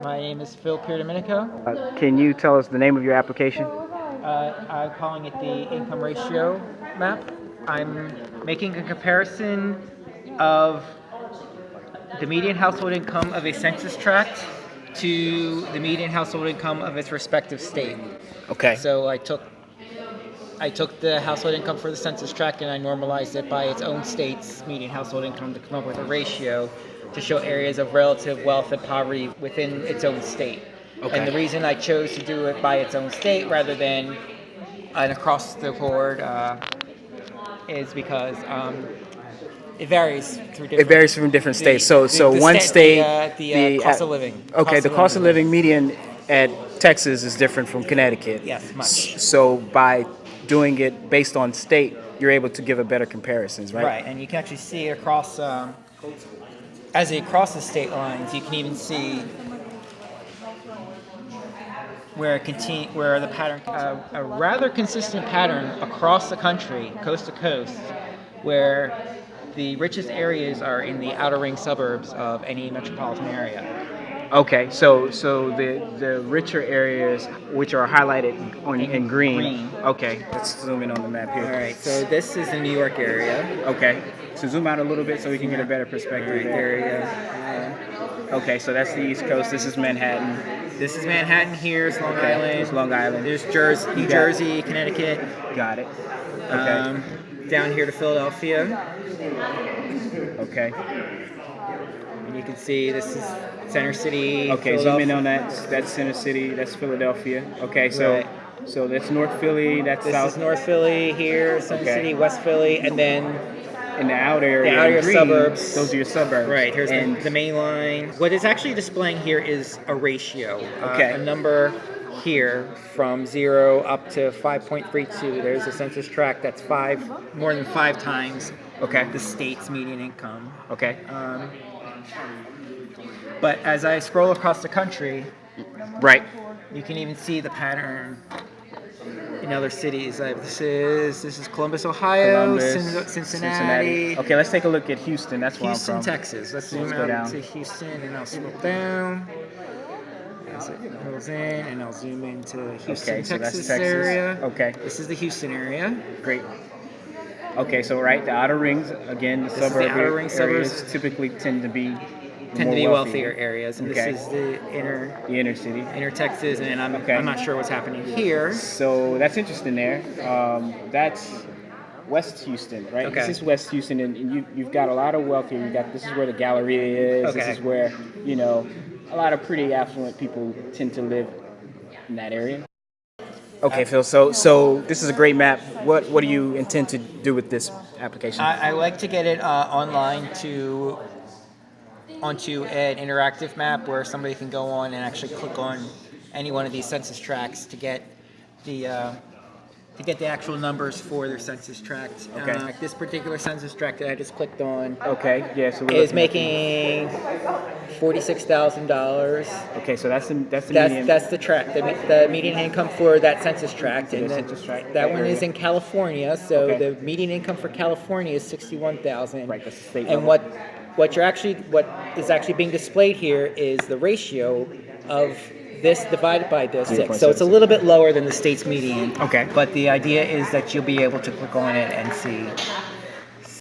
My name is Phil Peirdomenico. Can you tell us the name of your application? I'm calling it the income ratio map. I'm making a comparison of the median household income of a census tract to the median household income of its respective state. Okay. So I took the household income for the census tract and I normalized it by its own state's median household income to come up with a ratio to show areas of relative wealth and poverty within its own state. Okay. And the reason I chose to do it by its own state rather than an across the board is because it varies through different. It varies from different states. So one state, the cost of living. Okay, the cost of living median at Texas is different from Connecticut. Yes, much. So by doing it based on state, you're able to give a better comparisons, right? Right, and you can actually see across as it crosses state lines. You can even see where the pattern, a rather consistent pattern across the country, coast to coast, where the richest areas are in the outer ring suburbs of any metropolitan area. Okay, so the richer areas, which are highlighted in green. Okay, let's zoom in on the map here. All right, so this is the New York area. Okay, so zoom out a little bit so we can get a better perspective. Right there you go. Okay, so that's the East Coast. This is Manhattan. This is Manhattan. Here's Long Island. It's Long Island. There's New Jersey, Connecticut. Got it. Okay. Down here to Philadelphia. Okay. And you can see this is Center City. Okay, zoom in on that. That's Center City. That's Philadelphia. Okay, so Right. so that's North Philly. That's This South. is North Philly here, Center City, West Philly, and then In the outer area. the outer green, suburbs. Those are your suburbs. Right, here's the main line. What it's actually displaying here is a ratio. Okay. A number here from 0 up to 5.32. There's a census tract that's more than 5 times the state's median income. Okay. But as I scroll across the country, Right. you can even see the pattern in other cities. This is Columbus, Ohio, Cincinnati. Okay, let's take a look at Houston. That's where Houston, I'm from. Texas. Let's Let's zoom go out down. to Houston, and I'll scroll down as it goes in, and I'll zoom into Houston, Okay, so that's Texas Texas. area. Okay, This is the Houston area. great. Okay, so the outer rings again, the This is the suburb outer ring areas suburbs. typically tend to be Wealthier areas, and Okay. this is the The inner city. inner Texas, and Okay. I'm not sure what's happening here. So that's interesting there. That's West Houston, right? Okay. This is West Houston, and you've got a lot of wealth here. This is where the Galleria is. Okay. This is where a lot of pretty affluent people tend to live in that area. Okay, Phil. So this is a great map. What do you intend to do with this application? I like to get it online onto an interactive map where somebody can go on and actually click on any one of these census tracts to get the actual numbers for their census tract. Okay. Like this particular census tract that I just clicked on Okay, yeah. So we're is looking making $46,000. Okay, so that's the median. That's the tract, the median income for that census tract, and The then census tract, that that one is area. in California. So Okay. the median income for California is $61,000. Right, that's the state And level. what is actually being displayed here is the ratio of this divided by this 6. So it's a little bit lower than the state's median. Okay. But the idea is that you'll be able to click on it and see